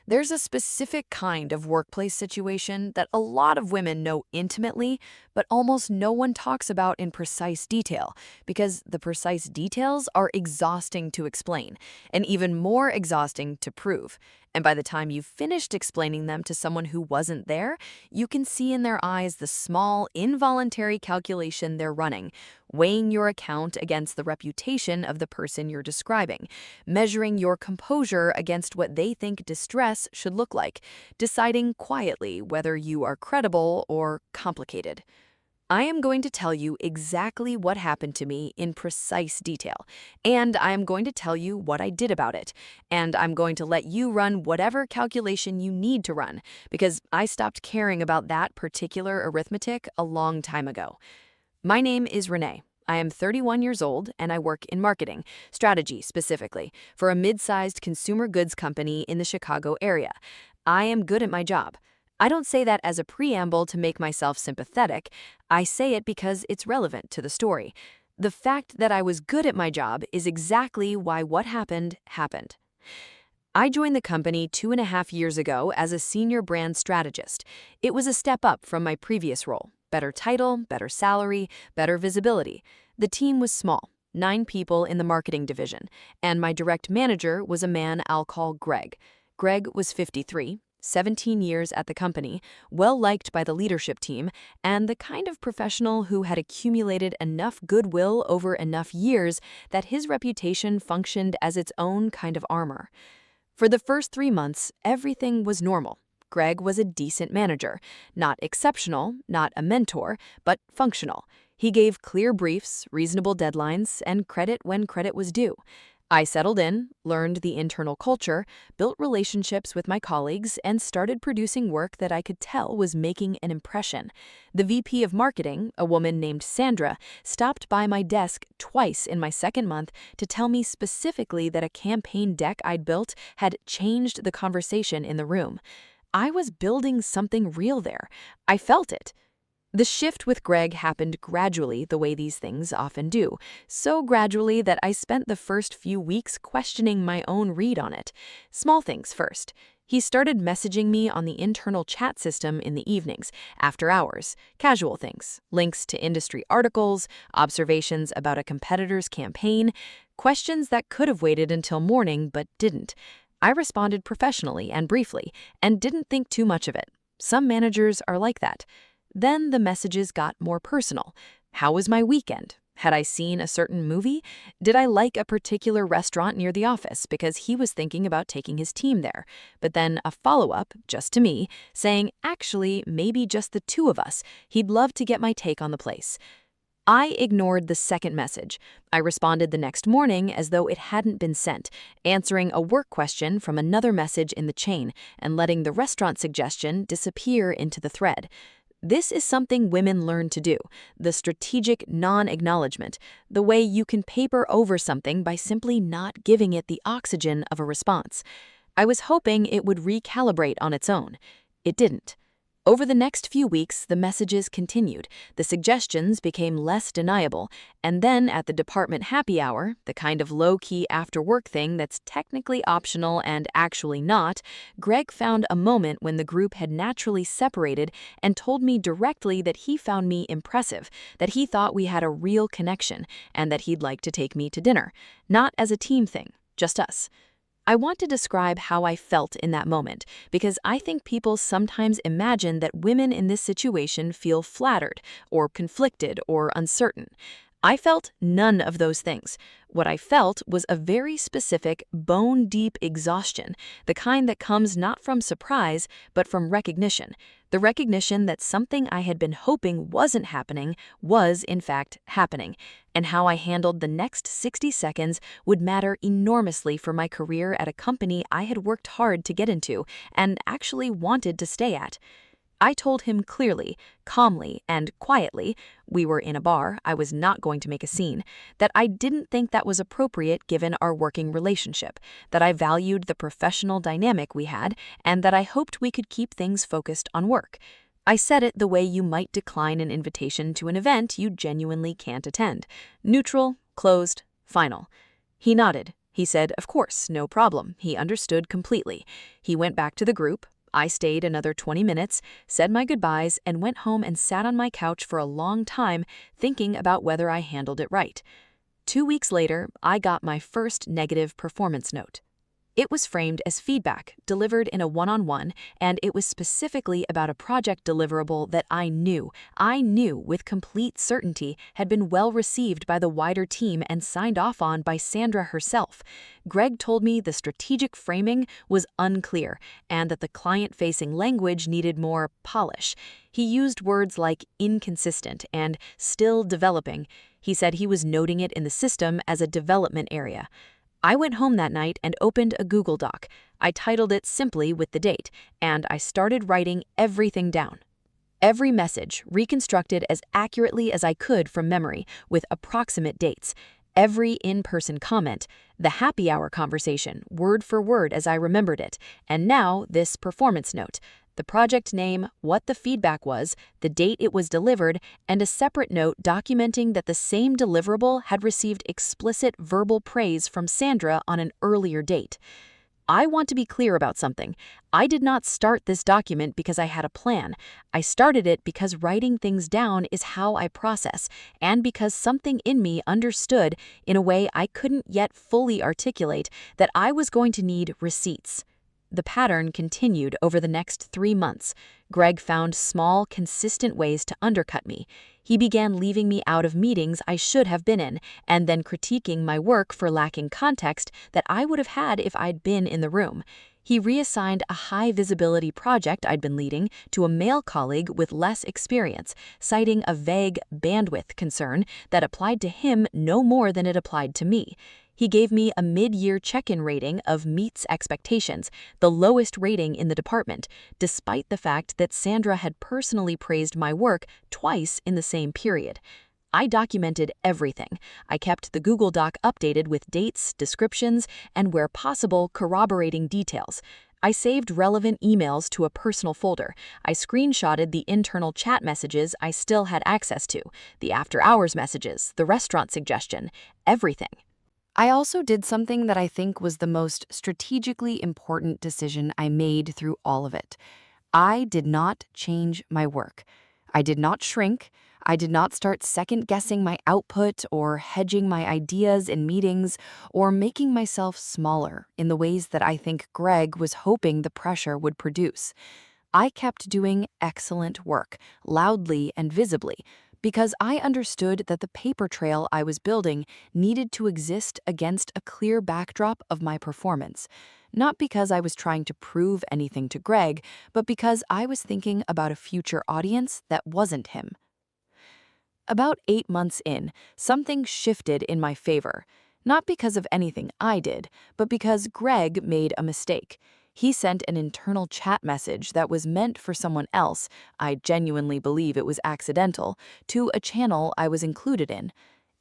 There's a specific kind of workplace situation that a lot of women know intimately, but almost no one talks about in precise detail, because the precise details are exhausting to explain, and even more exhausting to prove. And by the time you've finished explaining them to someone who wasn't there, you can see in their eyes the small, involuntary calculation they're running, weighing your account against the reputation of the person you're describing, measuring your composure against what they think distress should look like, deciding quietly whether you are credible or complicated. I am going to tell you exactly what happened to me in precise detail, and I am going to tell you what I did about it, and I'm going to let you run whatever calculation you need to run, because I stopped caring about that particular arithmetic a long time ago. My name is Renee. I am 31 years old and I work in marketing, strategy specifically, for a mid-sized consumer goods company in the Chicago area. I am good at my job. I don't say that as a preamble to make myself sympathetic. I say it because it's relevant to the story. The fact that I was good at my job is exactly why what happened happened. I joined the company 2.5 years ago as a senior brand strategist. It was a step up from my previous role. Better title, better salary, better visibility. The team was small, 9 people in the marketing division, and my direct manager was a man I'll call Greg. Greg was 53, 17 years at the company, well liked by the leadership team, and the kind of professional who had accumulated enough goodwill over enough years that his reputation functioned as its own kind of armor. For the first 3 months, everything was normal. Greg was a decent manager, not exceptional, not a mentor, but functional. He gave clear briefs, reasonable deadlines, and credit when credit was due. I settled in, learned the internal culture, built relationships with my colleagues, and started producing work that I could tell was making an impression. The VP of marketing, a woman named Sandra, stopped by my desk twice in my second month to tell me specifically that a campaign deck I'd built had changed the conversation in the room. I was building something real there. I felt it. The shift with Greg happened gradually the way these things often do, so gradually that I spent the first few weeks questioning my own read on it. Small things first. He started messaging me on the internal chat system in the evenings, after hours, casual things, links to industry articles, observations about a competitor's campaign, questions that could have waited until morning but didn't. I responded professionally and briefly, and didn't think too much of it. Some managers are like that. Then the messages got more personal. How was my weekend? Had I seen a certain movie? Did I like a particular restaurant near the office because he was thinking about taking his team there? But then a follow-up, just to me, saying, actually, maybe just the two of us. He'd love to get my take on the place. I ignored the second message. I responded the next morning as though it hadn't been sent, answering a work question from another message in the chain and letting the restaurant suggestion disappear into the thread. This is something women learn to do, the strategic non-acknowledgement, the way you can paper over something by simply not giving it the oxygen of a response. I was hoping it would recalibrate on its own. It didn't. Over the next few weeks, the messages continued, the suggestions became less deniable, and then at the department happy hour, the kind of low-key after-work thing that's technically optional and actually not, Greg found a moment when the group had naturally separated and told me directly that he found me impressive, that he thought we had a real connection, and that he'd like to take me to dinner. Not as a team thing, just us. I want to describe how I felt in that moment, because I think people sometimes imagine that women in this situation feel flattered, or conflicted, or uncertain. I felt none of those things. What I felt was a very specific, bone-deep exhaustion, the kind that comes not from surprise, but from recognition. The recognition that something I had been hoping wasn't happening was, in fact, happening, and how I handled the next 60 seconds would matter enormously for my career at a company I had worked hard to get into and actually wanted to stay at. I told him clearly, calmly, and quietly, we were in a bar, I was not going to make a scene, that I didn't think that was appropriate given our working relationship, that I valued the professional dynamic we had, and that I hoped we could keep things focused on work. I said it the way you might decline an invitation to an event you genuinely can't attend. Neutral, closed, final. He nodded. He said, of course, no problem. He understood completely. He went back to the group. I stayed another 20 minutes, said my goodbyes, and went home and sat on my couch for a long time thinking about whether I handled it right. 2 weeks later, I got my first negative performance note. It was framed as feedback, delivered in a one-on-one, and it was specifically about a project deliverable that I knew with complete certainty had been well received by the wider team and signed off on by Sandra herself. Greg told me the strategic framing was unclear and that the client-facing language needed more polish. He used words like inconsistent and still developing. He said he was noting it in the system as a development area. I went home that night and opened a Google Doc. I titled it simply with the date, and I started writing everything down. Every message reconstructed as accurately as I could from memory, with approximate dates. Every in-person comment, the happy hour conversation, word for word as I remembered it, and now this performance note. The project name, what the feedback was, the date it was delivered, and a separate note documenting that the same deliverable had received explicit verbal praise from Sandra on an earlier date. I want to be clear about something. I did not start this document because I had a plan. I started it because writing things down is how I process, and because something in me understood, in a way I couldn't yet fully articulate, that I was going to need receipts. The pattern continued over the next 3 months. Greg found small, consistent ways to undercut me. He began leaving me out of meetings I should have been in, and then critiquing my work for lacking context that I would have had if I'd been in the room. He reassigned a high-visibility project I'd been leading to a male colleague with less experience, citing a vague bandwidth concern that applied to him no more than it applied to me. He gave me a mid-year check-in rating of meets expectations, the lowest rating in the department, despite the fact that Sandra had personally praised my work twice in the same period. I documented everything. I kept the Google Doc updated with dates, descriptions, and where possible, corroborating details. I saved relevant emails to a personal folder. I screenshotted the internal chat messages I still had access to, the after-hours messages, the restaurant suggestion, everything. I also did something that I think was the most strategically important decision I made through all of it. I did not change my work. I did not shrink. I did not start second-guessing my output or hedging my ideas in meetings or making myself smaller in the ways that I think Greg was hoping the pressure would produce. I kept doing excellent work, loudly and visibly, because I understood that the paper trail I was building needed to exist against a clear backdrop of my performance. Not because I was trying to prove anything to Greg, but because I was thinking about a future audience that wasn't him. About 8 months in, something shifted in my favor. Not because of anything I did, but because Greg made a mistake. He sent an internal chat message that was meant for someone else, I genuinely believe it was accidental, to a channel I was included in.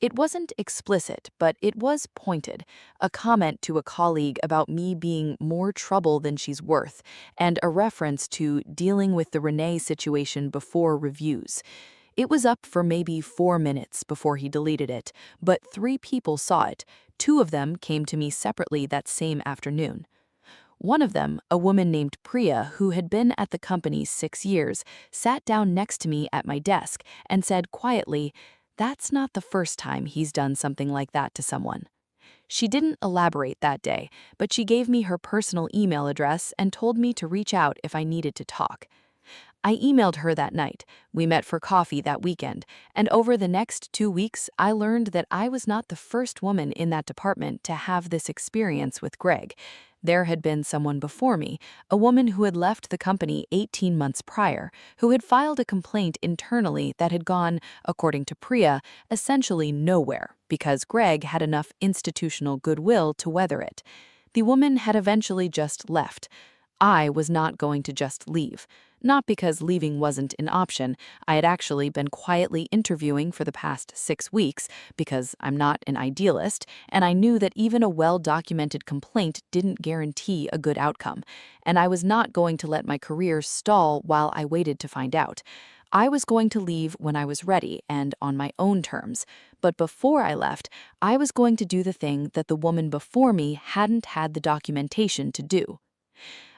It wasn't explicit, but it was pointed, a comment to a colleague about me being more trouble than she's worth, and a reference to dealing with the Renee situation before reviews. It was up for maybe 4 minutes before he deleted it, but 3 people saw it. 2 of them came to me separately that same afternoon. One of them, a woman named Priya, who had been at the company 6 years, sat down next to me at my desk and said quietly, "That's not the first time he's done something like that to someone." She didn't elaborate that day, but she gave me her personal email address and told me to reach out if I needed to talk. I emailed her that night. We met for coffee that weekend, and over the next 2 weeks, I learned that I was not the first woman in that department to have this experience with Greg. There had been someone before me, a woman who had left the company 18 months prior, who had filed a complaint internally that had gone, according to Priya, essentially nowhere because Greg had enough institutional goodwill to weather it. The woman had eventually just left. I was not going to just leave. Not because leaving wasn't an option. I had actually been quietly interviewing for the past 6 weeks because I'm not an idealist, and I knew that even a well-documented complaint didn't guarantee a good outcome, and I was not going to let my career stall while I waited to find out. I was going to leave when I was ready and on my own terms, but before I left, I was going to do the thing that the woman before me hadn't had the documentation to do.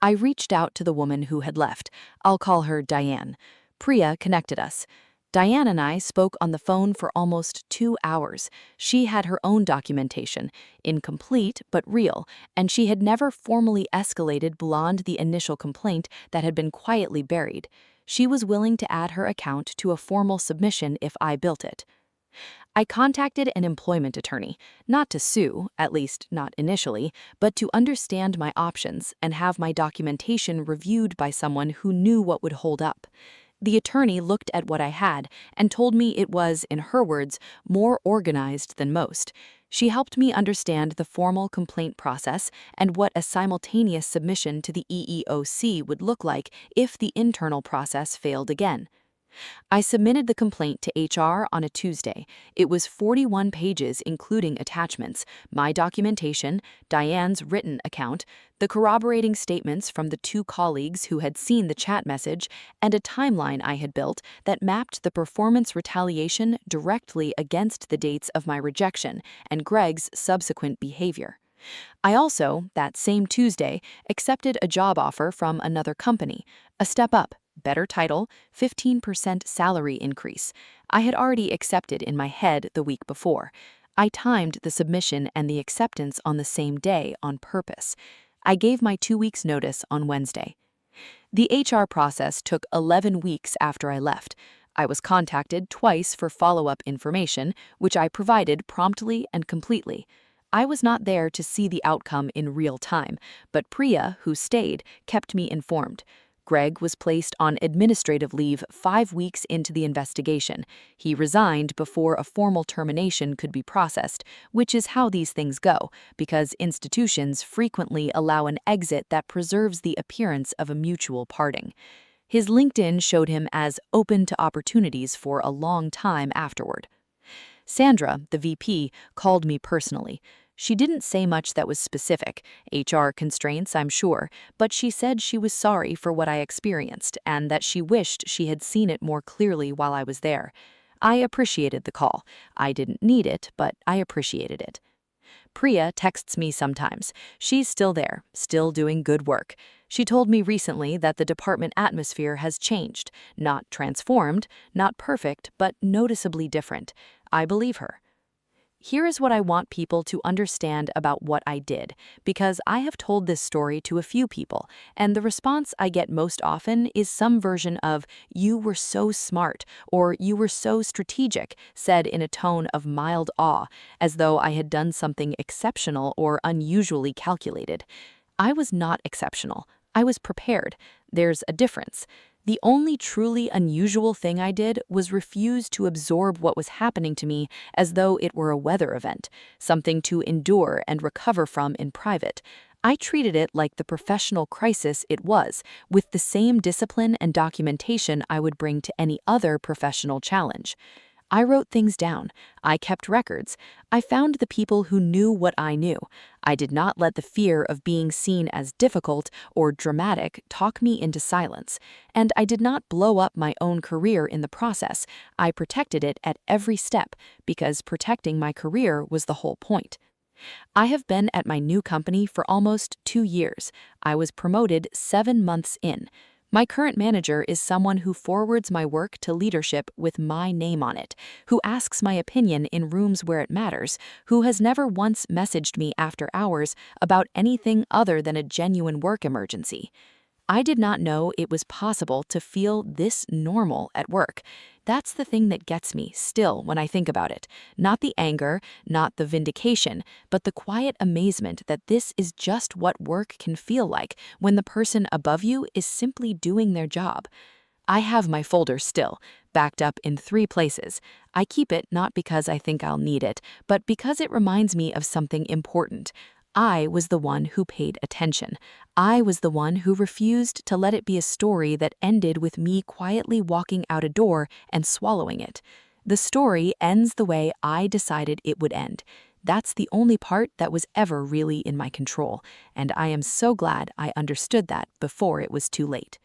I reached out to the woman who had left. I'll call her Diane. Priya connected us. Diane and I spoke on the phone for almost 2 hours. She had her own documentation, incomplete but real, and she had never formally escalated beyond the initial complaint that had been quietly buried. She was willing to add her account to a formal submission if I built it. I contacted an employment attorney, not to sue, at least not initially, but to understand my options and have my documentation reviewed by someone who knew what would hold up. The attorney looked at what I had and told me it was, in her words, more organized than most. She helped me understand the formal complaint process and what a simultaneous submission to the EEOC would look like if the internal process failed again. I submitted the complaint to HR on a Tuesday. It was 41 pages, including attachments, my documentation, Diane's written account, the corroborating statements from the 2 colleagues who had seen the chat message, and a timeline I had built that mapped the performance retaliation directly against the dates of my rejection and Greg's subsequent behavior. I also, that same Tuesday, accepted a job offer from another company, a step up, better title, 15% salary increase. I had already accepted in my head the week before. I timed the submission and the acceptance on the same day on purpose. I gave my 2 weeks' notice on Wednesday. The HR process took 11 weeks after I left. I was contacted twice for follow-up information, which I provided promptly and completely. I was not there to see the outcome in real time, but Priya, who stayed, kept me informed. Greg was placed on administrative leave 5 weeks into the investigation. He resigned before a formal termination could be processed, which is how these things go, because institutions frequently allow an exit that preserves the appearance of a mutual parting. His LinkedIn showed him as open to opportunities for a long time afterward. Sandra, the VP, called me personally. She didn't say much that was specific, HR constraints, I'm sure, but she said she was sorry for what I experienced and that she wished she had seen it more clearly while I was there. I appreciated the call. I didn't need it, but I appreciated it. Priya texts me sometimes. She's still there, still doing good work. She told me recently that the department atmosphere has changed, not transformed, not perfect, but noticeably different. I believe her. Here is what I want people to understand about what I did, because I have told this story to a few people, and the response I get most often is some version of, "You were so smart," or "You were so strategic," said in a tone of mild awe, as though I had done something exceptional or unusually calculated. I was not exceptional. I was prepared. There's a difference. The only truly unusual thing I did was refuse to absorb what was happening to me as though it were a weather event, something to endure and recover from in private. I treated it like the professional crisis it was, with the same discipline and documentation I would bring to any other professional challenge. I wrote things down. I kept records. I found the people who knew what I knew. I did not let the fear of being seen as difficult or dramatic talk me into silence. And I did not blow up my own career in the process. I protected it at every step, because protecting my career was the whole point. I have been at my new company for almost 2 years. I was promoted 7 months in. My current manager is someone who forwards my work to leadership with my name on it, who asks my opinion in rooms where it matters, who has never once messaged me after hours about anything other than a genuine work emergency. I did not know it was possible to feel this normal at work. That's the thing that gets me still when I think about it. Not the anger, not the vindication, but the quiet amazement that this is just what work can feel like when the person above you is simply doing their job. I have my folder still, backed up in 3 places. I keep it not because I think I'll need it, but because it reminds me of something important. I was the one who paid attention. I was the one who refused to let it be a story that ended with me quietly walking out a door and swallowing it. The story ends the way I decided it would end. That's the only part that was ever really in my control, and I am so glad I understood that before it was too late.